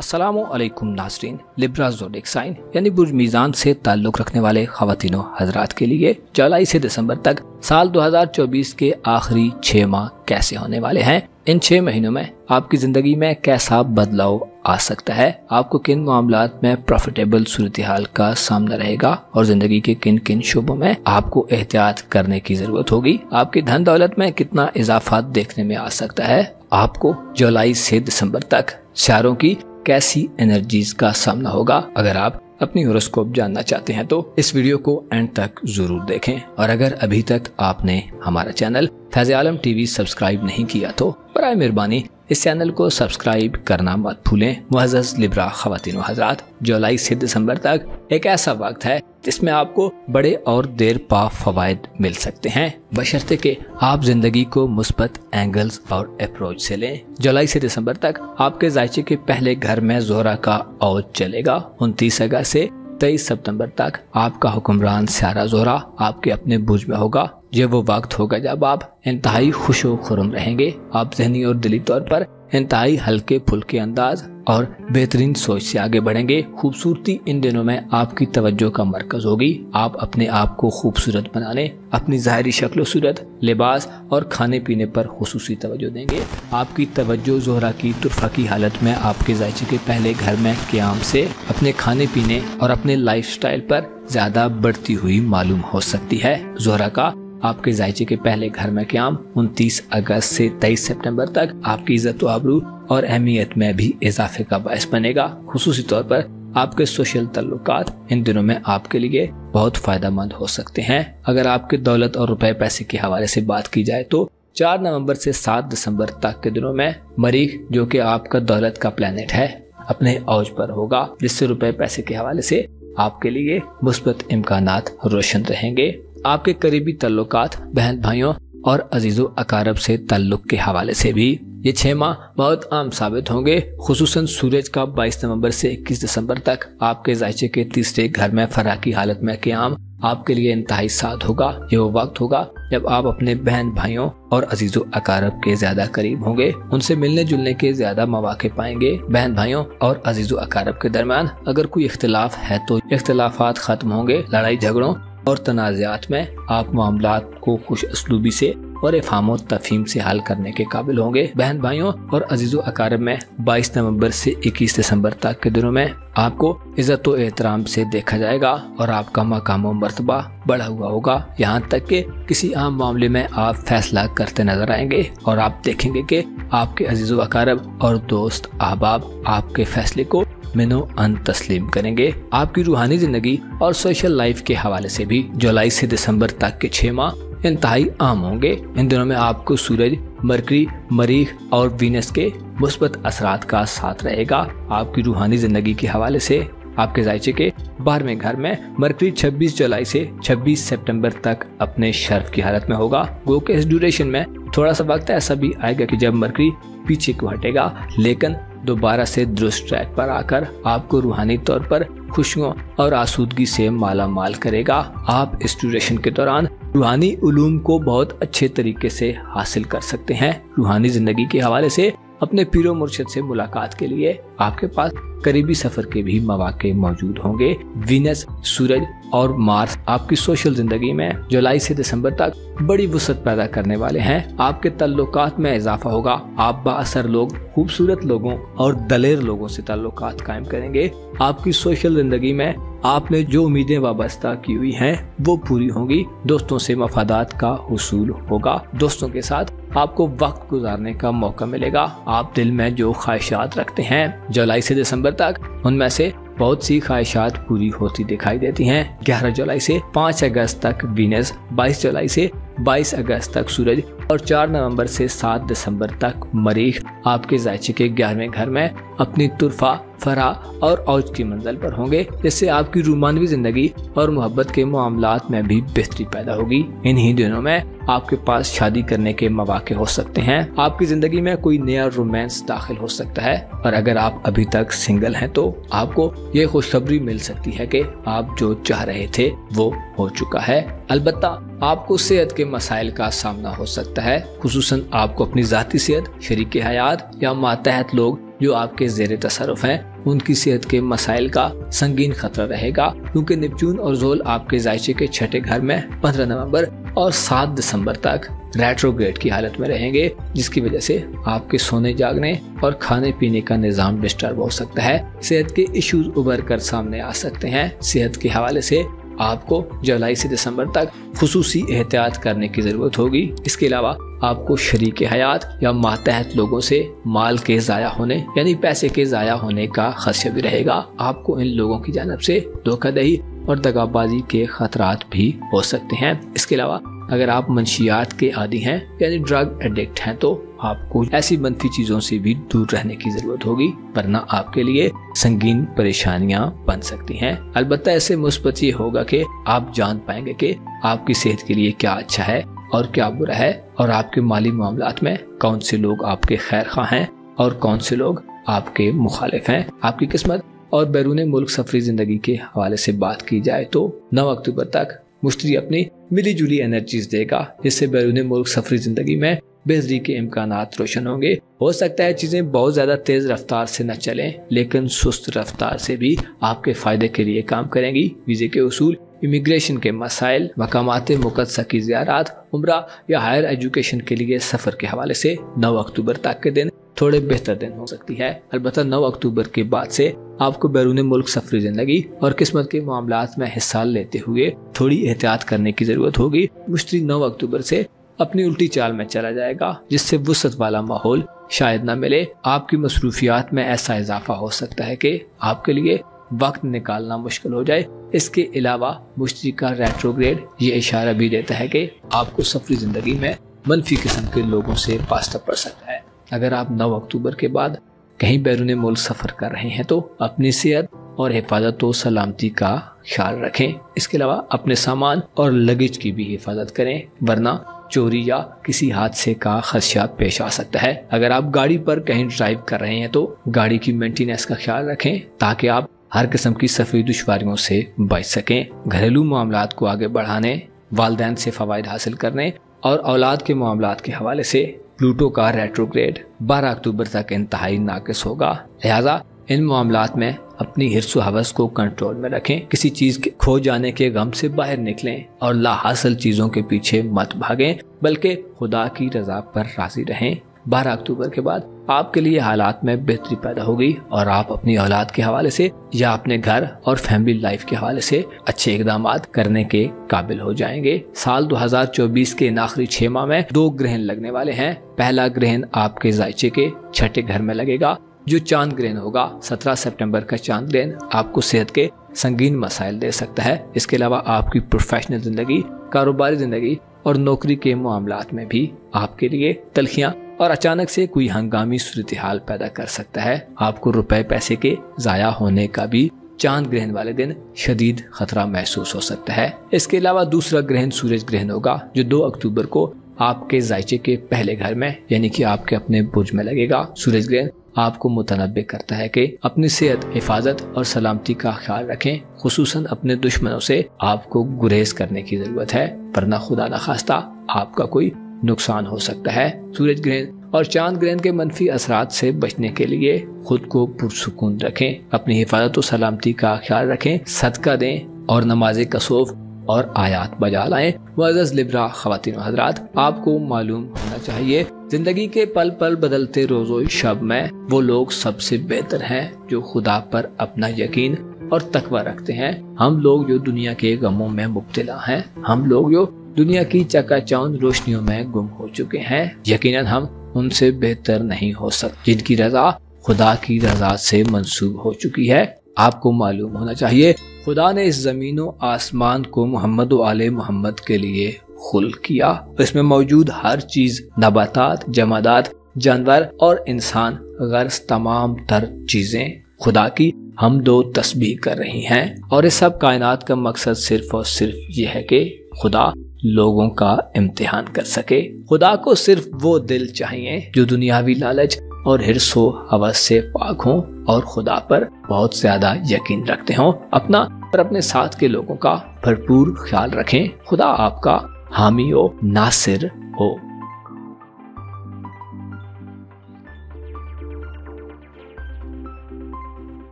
अस्सलामुअलैकुम नाज़रीन। Libra zodiac sign यानी बुर्ज मीज़ान से ताल्लुक़ रखने वाले ख़वातीनो हज़रात के लिए जुलाई से दिसंबर तक साल 2024 के आखिरी 6 माह कैसे होने वाले हैं। इन 6 महीनों में आपकी ज़िंदगी में कैसा बदलाव आ सकता है, आपको किन मामलात में प्रॉफिटेबल सूरत हाल का सामना रहेगा और ज़िंदगी के किन किन शोबों में आपको एहतियात करने की ज़रूरत होगी, आपकी धन दौलत में कितना इजाफा देखने में आ सकता है, आपको जुलाई से दिसंबर तक सितारों की कैसी एनर्जीज का सामना होगा। अगर आप अपनी होरोस्कोप जानना चाहते हैं तो इस वीडियो को एंड तक जरूर देखें। और अगर अभी तक आपने हमारा चैनल फैज़ आलम टीवी सब्सक्राइब नहीं किया तो बराए मेहरबानी इस चैनल को सब्सक्राइब करना मत भूलें। मुअज़्ज़ज़ लिब्रा ख़वातीनो हज़रात, जुलाई से दिसंबर तक एक ऐसा वक्त है जिसमें आपको बड़े और देर पा फवायद मिल सकते हैं, बशर्ते कि आप जिंदगी को मुस्बत एंगल्स और अप्रोच से लें। जुलाई से दिसंबर तक आपके जायचे के पहले घर में ज़ोहरा का औज चलेगा। 29 अगस्त से 23 सितंबर तक आपका हुक्मरान सितारा ज़ोहरा आपके अपने बुर्ज में होगा। ये वो वक्त होगा जब आप इंतहाई खुशो खुर्रम रहेंगे। आप ज़हनी और दिली तौर पर इंतहाई हल्के फुल्के अंदाज और बेहतरीन सोच से आगे बढ़ेंगे। खूबसूरती इन दिनों में आपकी तवज्जो का मरकज होगी। आप अपने आप को खूबसूरत बनाने, अपनी ज़ाहिरी शक्ल सूरत, लिबास और खाने पीने पर खुसूसी तवज्जो देंगे। आपकी तवज्जो ज़ोहरा की तुरफा की हालत में आपके जायचे के पहले घर में क़याम से अपने खाने पीने और अपने लाइफस्टाइल पर ज़्यादा बढ़ती हुई मालूम हो सकती है। ज़ोहरा का आपके जायचे के पहले घर में क़याम 29 अगस्त से 23 सितंबर तक आपकी इज्जत व आबरू और अहमियत में भी इजाफे का बायस बनेगा। खुसूसी तौर पर आपके सोशल तल्लुकात इन दिनों में आपके लिए बहुत फायदेमंद हो सकते हैं। अगर आपके दौलत और रुपए पैसे के हवाले से बात की जाए तो 4 नवंबर से 7 दिसंबर तक के दिनों में मरीख, जो कि आपका दौलत का प्लेनेट है, अपने औज पर होगा, जिससे रुपए पैसे के हवाले से आपके लिए मुस्बत इम्कानात रोशन रहेंगे। आपके करीबी तल्लुकात बहन भाइयों और अजीजों अकारब से ताल्लुक के हवाले से भी ये 6 माह बहुत आम साबित होंगे। खुसूसन सूरज का 22 नवंबर से 21 दिसंबर तक आपके जायचे के तीसरे घर में फराह की हालत में क़याम आपके लिए इंतहाई साद होगा। ये वो वक्त होगा जब आप अपने बहन भाइयों और अजीजों अकारब के ज्यादा करीब होंगे, उनसे मिलने जुलने के ज्यादा मौके पाएंगे। बहन भाइयों और अजीजों अकारब के दरमियान अगर कोई इख्तिलाफ है तो इख्तिलाफात खत्म होंगे। लड़ाई झगड़ों और तनाज़ात में आप मामलात को खुश असलूबी से और इफ़हाम तफ़हीम से हल करने के काबिल होंगे। बहन भाइयों और अजीज़ों अकारब में 22 नवंबर से 21 दिसंबर तक के दिनों में आपको इज़्ज़त व एहतराम से देखा जाएगा और आपका मकाम व मर्तबा बढ़ा हुआ होगा। यहाँ तक कि किसी आम मामले में आप फैसला करते नजर आएंगे और आप देखेंगे कि आपके अजीज़ों अकारब और दोस्त अहबाब आपके फैसले को मिनो अन तस्लीम करेंगे। आपकी रूहानी जिंदगी और सोशल लाइफ के हवाले से भी जुलाई से दिसंबर तक के 6 माह इंतहाई आम होंगे। इन दिनों में आपको सूरज, मरकरी, मरीख और वीनस के मुस्बत असरात का साथ रहेगा। आपकी रूहानी जिंदगी के हवाले से आपके जायचे के 12वें घर में मरकरी 26 जुलाई से 26 सितंबर तक अपने शर्फ की हालत में होगा। गो के इस ड्यूरेशन में थोड़ा सा वक्त ऐसा भी आएगा कि जब मरकरी पीछे को हटेगा, लेकिन दोबारा से दुरुस्त ट्रैक पर आकर आपको रूहानी तौर पर खुशियों और आसूदगी से माला माल करेगा। आप इस ड्यूरेशन के दौरान रूहानी उलूम को बहुत अच्छे तरीके से हासिल कर सकते हैं। रूहानी जिंदगी के हवाले से अपने पीरो मुर्शिद से मुलाकात के लिए आपके पास करीबी सफर के भी मौके मौजूद होंगे। वीनस, सूरज और मार्स आपकी सोशल जिंदगी में जुलाई से दिसंबर तक बड़ी वसअत पैदा करने वाले हैं। आपके तल्लुकात में इजाफा होगा। आप बाअसर लोग, खूबसूरत लोगों और दलेर लोगों से तल्लुकात कायम करेंगे। आपकी सोशल जिंदगी में आपने जो उम्मीदें वाबस्ता की हुई हैं वो पूरी होंगी। दोस्तों से मफादात का हुसूल होगा। दोस्तों के साथ आपको वक्त गुजारने का मौका मिलेगा। आप दिल में जो ख्वाहिशात रखते हैं जुलाई से दिसंबर तक उनमें से बहुत सी ख्वाहिशात पूरी होती दिखाई देती हैं। 11 जुलाई से 5 अगस्त तक वीनस, 22 जुलाई से 22 अगस्त तक सूरज और 4 नवंबर से 7 दिसंबर तक मरीख आपके जायचे के 11वें घर में अपनी तुरफा, फराह और औज की मंजिल पर होंगे, जिससे आपकी रूमानवी जिंदगी और मोहब्बत के मामलात में भी बेहतरी पैदा होगी। इन्हीं दिनों में आपके पास शादी करने के मौके हो सकते हैं। आपकी जिंदगी में कोई नया रोमांस दाखिल हो सकता है और अगर आप अभी तक सिंगल हैं तो आपको ये खुशखबरी मिल सकती है कि आप जो चाह रहे थे वो हो चुका है। अलबत्ता आपको सेहत के मसाइल का सामना हो सकता है, खुसूसन आपको अपनी जाती सेहत, शरीक हयात या मातहत लोग जो आपके ज़ेर तसर्रुफ हैं उनकी सेहत के मसाइल का संगीन खतरा रहेगा, क्योंकि नेपच्यून और ज़ोल आपके जायचे के छठे घर में 15 नवंबर और 7 दिसंबर तक रेट्रोग्रेड की हालत में रहेंगे, जिसकी वजह से आपके सोने जागने और खाने पीने का निज़ाम डिस्टर्ब हो सकता है। सेहत के इश्यूज उभर कर सामने आ सकते हैं। सेहत के हवाले से आपको जुलाई से दिसंबर तक खुसूसी एहतियात करने की ज़रूरत होगी। इसके अलावा आपको शरीक हयात या मातहत लोगों से माल के ज़ाया होने यानी पैसे के ज़ाया होने का खदशा भी रहेगा। आपको इन लोगों की जानिब से धोखाधड़ी और दगाबाजी के खतरात भी हो सकते हैं। इसके अलावा अगर आप मंशियात के आदी हैं यानी ड्रग एडिक्ट हैं तो आपको ऐसी मनफी चीज़ों से भी दूर रहने की ज़रूरत होगी, वरना आपके लिए संगीन परेशानियां बन सकती हैं। अलबत्ता ऐसे मुस्बत ये होगा कि आप जान पाएंगे कि आपकी सेहत के लिए क्या अच्छा है और क्या बुरा है, और आपके माली मामलात में कौन से लोग आपके खैर खा हैं और कौन से लोग आपके मुखालिफ हैं। आपकी किस्मत और बैरून मुल्क सफरी जिंदगी के हवाले से बात की जाए तो 9 अक्टूबर तक मुश्तरी अपनी मिली जुली एनर्जीज देगा, जिससे बैरून मुल्क सफरी जिंदगी में बेहतरी के इम्कानात रोशन होंगे। हो सकता है चीज़ें बहुत ज़्यादा तेज़ रफ्तार से न चलें, लेकिन सुस्त रफ्तार से भी आपके फ़ायदे के लिए काम करेंगी। वीज़े के उसूल, इमिग्रेशन के मसाइल, मकामात मुक़द्दसा की ज़ियारत, उम्रा या हायर एजुकेशन के लिए सफ़र के हवाले से 9 अक्टूबर तक के दिन थोड़े बेहतर दिन हो सकती है। अलबत्ता 9 अक्टूबर के बाद से आपको बैरून मुल्क सफरी जिंदगी और किस्मत के मामलात में हिस्सा लेते हुए थोड़ी एहतियात करने की ज़रूरत होगी। मुश्तरी 9 अक्टूबर से अपनी उल्टी चाल में चला जाएगा, जिससे वुसअत वाला माहौल शायद न मिले। आपकी मसरूफियात में ऐसा इजाफा हो सकता है कि आपके लिए वक्त निकालना मुश्किल हो जाए। इसके अलावा मुश्तरी का रेट्रोग्रेड ये इशारा भी देता है कि आपको सफरी जिंदगी में मनफी किस्म के लोगों से वास्ता पड़ सकता है। अगर आप 9 अक्टूबर के बाद कहीं बैरून मुल्क सफ़र कर रहे हैं तो अपनी सेहत और हिफाजत व सलामती का ख्याल रखें। इसके अलावा अपने सामान और लगेज की भी हिफाजत करें, वरना चोरी या किसी हादसे का खदशा पेश आ सकता है। अगर आप गाड़ी पर कहीं ड्राइव कर रहे हैं तो गाड़ी की मेंटेनेंस का ख्याल रखें, ताकि आप हर किस्म की सफ़री दुश्वारियों से बच सकें। घरेलू मामलात को आगे बढ़ाने, वालिदैन से फ़वाइद हासिल करने और औलाद के मामलात के हवाले से प्लूटो का रेट्रोग्रेड 12 अक्टूबर तक इंतहाई नाकिस होगा। लिहाजा इन मामलात में अपनी हिर्स व हवस को कंट्रोल में रखें। किसी चीज के खो जाने के गम से बाहर निकलें और लाहासिल चीजों के पीछे मत भागें, बल्कि खुदा की रजा पर राजी रहें। 12 अक्टूबर के बाद आपके लिए हालात में बेहतरी पैदा होगी और आप अपनी औलाद के हवाले से या अपने घर और फैमिली लाइफ के हवाले से अच्छे इकदाम करने के काबिल हो जाएंगे। साल 2024 के इन आखिरी 6 माह में 2 ग्रहण लगने वाले हैं। पहला ग्रहण आपके जायचे के छठे घर में लगेगा, जो चांद ग्रहण होगा। 17 सितंबर का चांद ग्रहण आपको सेहत के संगीन मसाइल दे सकता है। इसके अलावा आपकी प्रोफेशनल जिंदगी, कारोबारी जिंदगी और नौकरी के मामलात में भी आपके लिए तलखियां और अचानक से कोई हंगामी सूरत हाल पैदा कर सकता है। आपको रुपए पैसे के जाया होने का भी चांद ग्रहण वाले दिन शदीद खतरा महसूस हो सकता है। इसके अलावा दूसरा ग्रहण सूरज ग्रहण होगा, जो 2 अक्टूबर को आपके जायचे के पहले घर में यानी कि आपके अपने बुर्ज में लगेगा। सूरज ग्रहण आपको मुतनब्बे करता है कि अपनी सेहत, हिफाजत और सलामती का ख्याल रखें। खुसूसन अपने दुश्मनों से आपको गुरेज करने की जरूरत है, वरना खुदा न खास्ता आपका कोई नुकसान हो सकता है। सूरज ग्रहण और चांद ग्रहण के मनफी असरात से बचने के लिए खुद को पुरसुकून रखें, अपनी हिफाजत और सलामती का ख्याल रखें, सदका दें और नमाज कसोफ और आयात बजा लाएं। मुअज़्ज़ज़ लिब्रा ख़वातीन व हज़रात, आपको मालूम होना चाहिए जिंदगी के पल पल बदलते रोज़ो शब में वो लोग सबसे बेहतर हैं जो खुदा पर अपना यकीन और तकवा रखते हैं। हम लोग जो दुनिया के गमों में मुब्तला हैं, हम लोग जो दुनिया की चकाचौंध रोशनियों में गुम हो चुके हैं, यकीनन हम उनसे बेहतर नहीं हो सकते जिनकी रजा खुदा की रजा से मंसूब हो चुकी है। आपको मालूम होना चाहिए खुदा ने इस ज़मीन व आसमान को मोहम्मद व आले मोहम्मद के लिए खुल किया। इसमें मौजूद हर चीज, नबातात, जमादात, जानवर और इंसान गर्ज तमाम तर चीजें खुदा की हमदो तस्बीह कर रही हैं, और इस सब कायनात का मकसद सिर्फ और सिर्फ ये है कि खुदा लोगों का इम्तिहान कर सके। खुदा को सिर्फ वो दिल चाहिए जो दुनियावी लालच और हिर्सो हवस से पाक हों और खुदा पर बहुत ज्यादा यकीन रखते हों। अपना और अपने साथ के लोगों का भरपूर ख्याल रखें। खुदा आपका हामी हो, नासिर हो।